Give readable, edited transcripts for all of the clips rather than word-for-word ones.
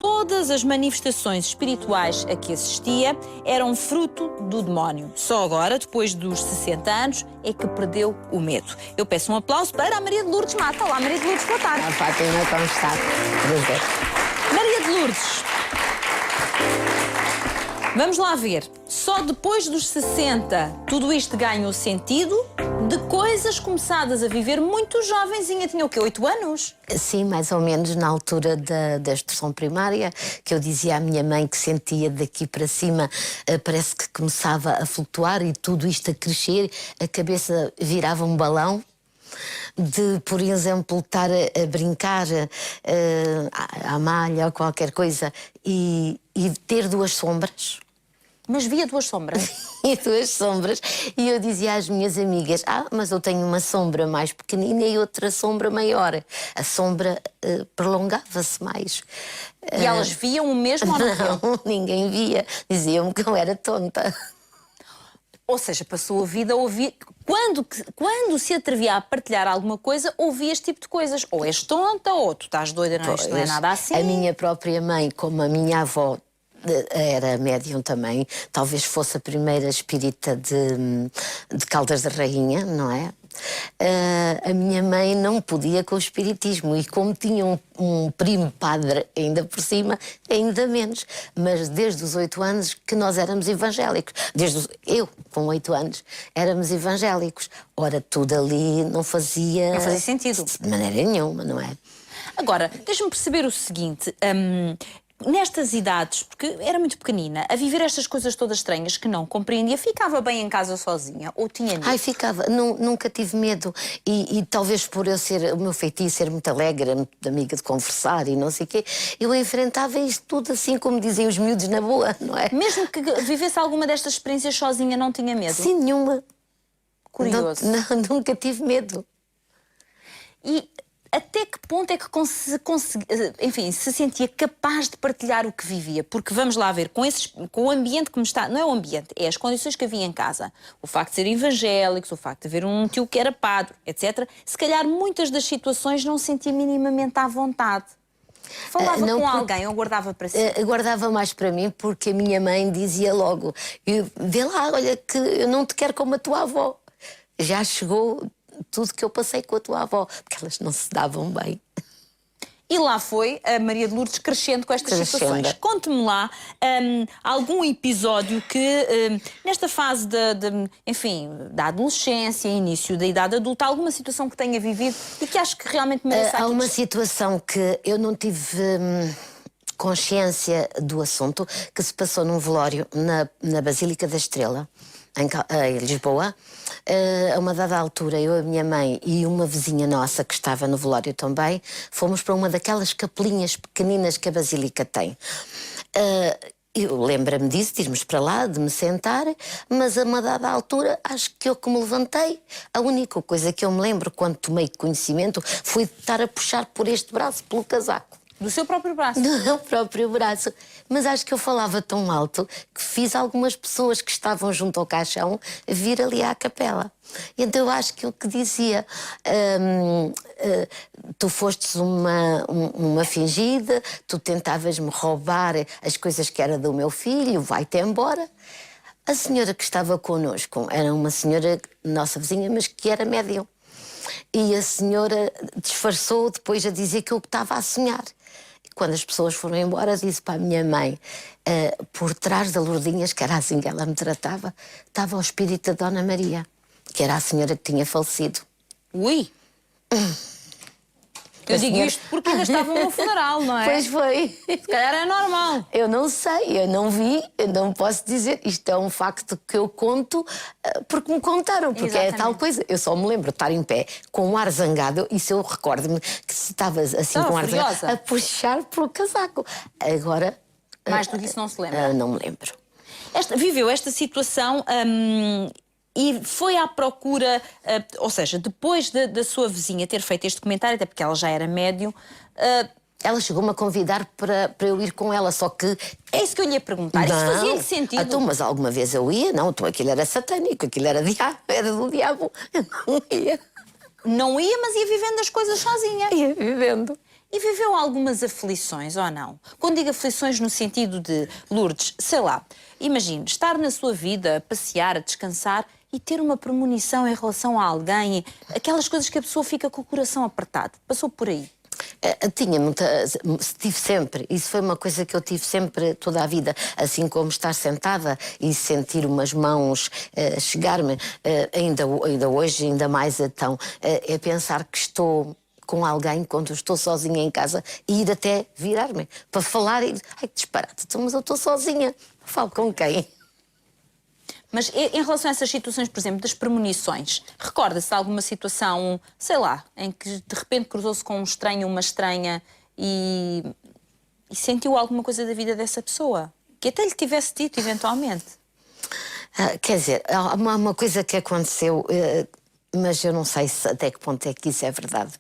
Todas as manifestações espirituais a que assistia eram fruto do demónio. Só agora, depois dos 60 anos, é que perdeu o medo. Eu peço um aplauso para a Maria de Lourdes Mata. Olá, Maria de Lourdes, boa tarde. A Fátima, como está? Maria de Lourdes, vamos lá ver. Só depois dos 60 tudo isto ganhou sentido, de coisas começadas a viver muito jovenzinha. Tinha o quê, 8 anos? Sim, mais ou menos na altura da instrução primária, que eu dizia à minha mãe que sentia daqui para cima, parece que começava a flutuar e tudo isto a crescer, a cabeça virava um balão. De, por exemplo, estar a brincar à malha ou qualquer coisa e ter duas sombras. Mas via duas sombras? E duas sombras. E eu dizia às minhas amigas, mas eu tenho uma sombra mais pequenina e outra sombra maior. A sombra prolongava-se mais. E elas viam o mesmo ou não viam? Não, ninguém via. Diziam-me que eu era tonta. Ou seja, passou a vida a ouvir... Quando se atrevia a partilhar alguma coisa, ouvia este tipo de coisas. Ou és tonta, ou tu estás doida, não, isto não é nada assim. A minha própria mãe, como a minha avó era médium também, talvez fosse a primeira espírita de Caldas da Rainha, não é? A minha mãe não podia com o espiritismo e como tinha um primo padre ainda por cima, ainda menos. Mas desde os 8 anos que nós éramos evangélicos. Eu, com 8 anos, éramos evangélicos. Ora, tudo ali não fazia sentido. De maneira nenhuma, não é? Agora, deixa-me perceber o seguinte... nestas idades, porque era muito pequenina, a viver estas coisas todas estranhas que não compreendia, ficava bem em casa sozinha? Ou tinha medo? Ficava. Nunca tive medo. E talvez por eu ser, o meu feitiço ser muito alegre, muito amiga de conversar e não sei o quê, eu enfrentava isto tudo assim como dizem os miúdos na boa, não é? Mesmo que vivesse alguma destas experiências sozinha, não tinha medo? Sim, nenhuma. Curioso. Nunca tive medo. E até que ponto é que se sentia capaz de partilhar o que vivia? Porque vamos lá ver, com o ambiente que me está... Não é o ambiente, é as condições que havia em casa. O facto de ser evangélicos, o facto de haver um tio que era padre, etc. Se calhar muitas das situações não sentia minimamente à vontade. Falava com alguém ou guardava para si? Guardava mais para mim porque a minha mãe dizia logo, vê lá, olha que eu não te quero como a tua avó. Já chegou... tudo que eu passei com a tua avó, porque elas não se davam bem. E lá foi a Maria de Lourdes crescendo com estas situações. Conte-me lá algum episódio que, nesta fase enfim, da adolescência, início da idade adulta, alguma situação que tenha vivido e que acho que realmente merece Há uma situação que eu não tive consciência do assunto, que se passou num velório na Basílica da Estrela, em Lisboa. A uma dada altura, eu, a minha mãe e uma vizinha nossa que estava no velório também, fomos para uma daquelas capelinhas pequeninas que a Basílica tem. Eu lembro-me disso, de irmos para lá, de me sentar, mas a uma dada altura, acho que eu que me levantei. A única coisa que eu me lembro, quando tomei conhecimento, foi de estar a puxar por este braço, pelo casaco. Do seu próprio braço? Do meu próprio braço. Mas acho que eu falava tão alto que fiz algumas pessoas que estavam junto ao caixão vir ali à capela. E então eu acho que o que dizia, tu fostes uma fingida, tu tentavas-me roubar as coisas que era do meu filho, vai-te embora. A senhora que estava connosco era uma senhora, nossa vizinha, mas que era médium. E a senhora disfarçou depois a dizer que eu estava a sonhar. Quando as pessoas foram embora, disse para a minha mãe, por trás da Lourdinhas, que era assim que ela me tratava, estava o espírito da Dona Maria, que era a senhora que tinha falecido. Ui! Eu digo isto porque ainda estavam no funeral, não é? Pois foi. Se calhar é normal. Eu não sei, eu não vi, eu não posso dizer. Isto é um facto que eu conto porque me contaram, porque é tal coisa. Eu só me lembro de estar em pé com um ar zangado, isso eu recordo-me que se estava assim com um ar zangado, a puxar pelo casaco. Agora... Mais do que isso não se lembra? Não me lembro. Viveu esta situação... E foi à procura, ou seja, depois da sua vizinha ter feito este comentário, até porque ela já era médium... Ela chegou-me a convidar para eu ir com ela, só que... É isso que eu lhe ia perguntar, isso fazia-lhe sentido? Então, mas alguma vez eu ia? Não, então aquilo era satânico, aquilo era do diabo, eu não ia. Não ia, mas ia vivendo as coisas sozinha? Ia vivendo. E viveu algumas aflições, ou não? Quando digo aflições no sentido de, Lourdes, sei lá, imagine, estar na sua vida, a passear, a descansar e ter uma premonição em relação a alguém, aquelas coisas que a pessoa fica com o coração apertado. Passou por aí? Tinha tive sempre, isso foi uma coisa que eu tive sempre toda a vida, assim como estar sentada e sentir umas mãos chegar-me, ainda hoje, ainda mais então, é pensar que estou com alguém quando eu estou sozinha em casa e ir até virar-me para falar e ai, que disparate, mas eu estou sozinha, falo com quem? Mas em relação a essas situações, por exemplo, das premonições, recorda-se de alguma situação, sei lá, em que de repente cruzou-se com um estranho, uma estranha e sentiu alguma coisa da vida dessa pessoa? Que até lhe tivesse dito, eventualmente. Quer dizer, há uma coisa que aconteceu, mas eu não sei até que ponto é que isso é verdade.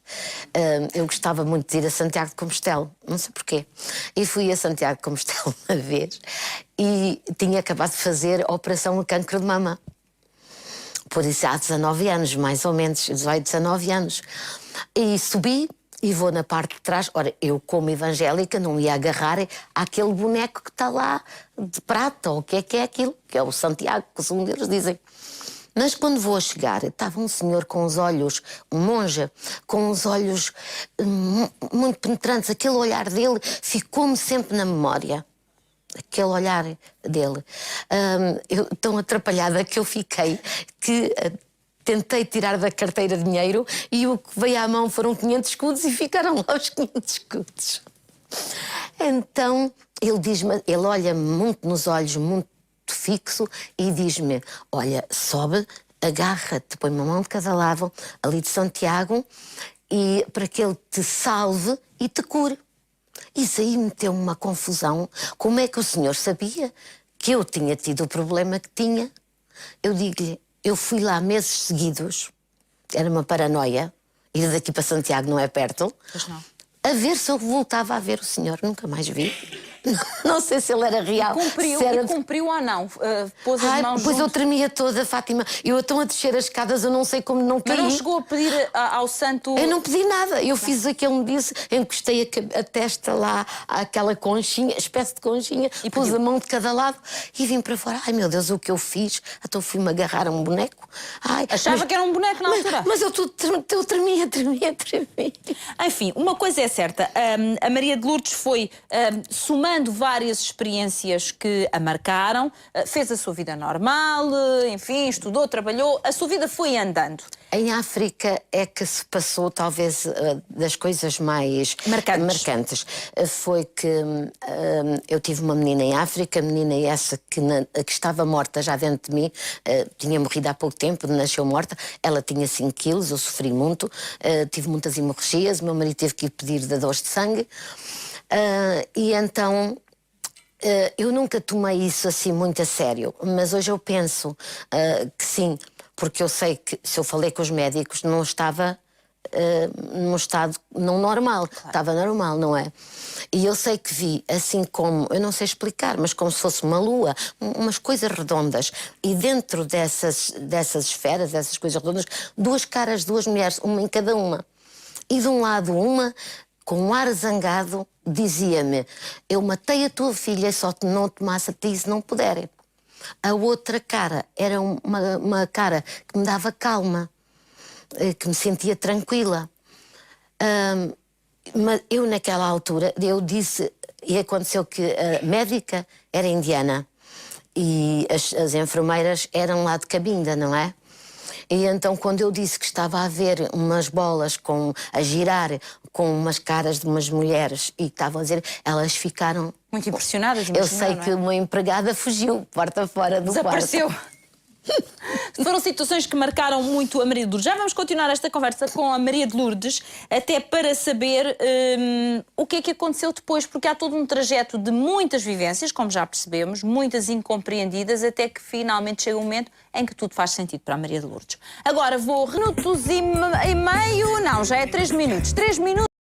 Eu gostava muito de ir a Santiago de Compostela, não sei porquê. E fui a Santiago de Compostela uma vez e tinha acabado de fazer a operação de cancro de mama. Por isso há 19 anos, mais ou menos, 18, 19 anos. E subi e vou na parte de trás. Ora, eu como evangélica não ia agarrar àquele boneco que está lá de prata, ou o que é aquilo, que é o Santiago, que segundo eles dizem. Mas quando vou a chegar, estava um senhor com os olhos, um monge, com os olhos muito penetrantes. Aquele olhar dele ficou-me sempre na memória. Aquele olhar dele. Tão atrapalhada que eu fiquei que tentei tirar da carteira dinheiro e o que veio à mão foram 500 escudos e ficaram lá os 500 escudos. Então ele diz-me, ele olha-me muito nos olhos, muito fixo e diz-me, olha, sobe, agarra-te, põe uma mão de cada lado ali de Santiago e para que ele te salve e te cure. Isso aí meteu-me uma confusão. Como é que o senhor sabia que eu tinha tido o problema que tinha? Eu digo-lhe, eu fui lá meses seguidos, era uma paranoia, ir daqui para Santiago não é perto, Pois não. a ver se eu voltava a ver o senhor, nunca mais vi. Não sei se ele era real. Cumpriu ou não? Pôs as mãos depois junto. eu tremia toda, Fátima. Eu estou a descer as escadas, eu não sei como não caí. Mas não chegou a pedir ao santo... Eu não pedi nada. Eu fiz o que ele me disse, encostei a testa lá àquela conchinha, espécie de conchinha, e pus a mão de cada lado e vim para fora. Ai, meu Deus, o que eu fiz? Então fui-me agarrar a um boneco. Ai, Achava que era um boneco na altura. Mas eu tremia. Enfim, uma coisa é certa. A Maria de Lourdes foi somando várias experiências que a marcaram, fez a sua vida normal, enfim, estudou, trabalhou, a sua vida foi andando. Em África é que se passou talvez das coisas mais marcantes. Foi que eu tive uma menina em África, a menina essa que estava morta já dentro de mim, tinha morrido há pouco tempo, nasceu morta, ela tinha 5 quilos, eu sofri muito, tive muitas hemorragias, o meu marido teve que ir pedir dadores de sangue. E então eu nunca tomei isso assim muito a sério, mas hoje eu penso que sim, porque eu sei que se eu falei com os médicos não estava num estado não normal, claro. Estava normal, não é? E eu sei que vi, assim como, eu não sei explicar, mas como se fosse uma lua, umas coisas redondas, e dentro dessas esferas, dessas coisas redondas, 2 caras, 2 mulheres, uma em cada uma. E de um lado uma, com um ar zangado, dizia-me, eu matei a tua filha, só te não tomasse a ti se não puderem. A outra cara era uma cara que me dava calma, que me sentia tranquila. Mas eu naquela altura, eu disse, e aconteceu que a médica era indiana e as enfermeiras eram lá de Cabinda, não é? E então quando eu disse que estava a ver umas bolas a girar com umas caras de umas mulheres e que estavam a dizer, elas ficaram... Muito impressionadas, eu sei que uma empregada fugiu, porta fora do desapareceu. quarto. Foram situações que marcaram muito a Maria de Lourdes. Já vamos continuar esta conversa com a Maria de Lourdes, até para saber o que é que aconteceu depois, porque há todo um trajeto de muitas vivências, como já percebemos, muitas incompreendidas, até que finalmente chega um momento em que tudo faz sentido para a Maria de Lourdes. Agora vou minutos e meio, não, já é 3 minutos. 3 minutos.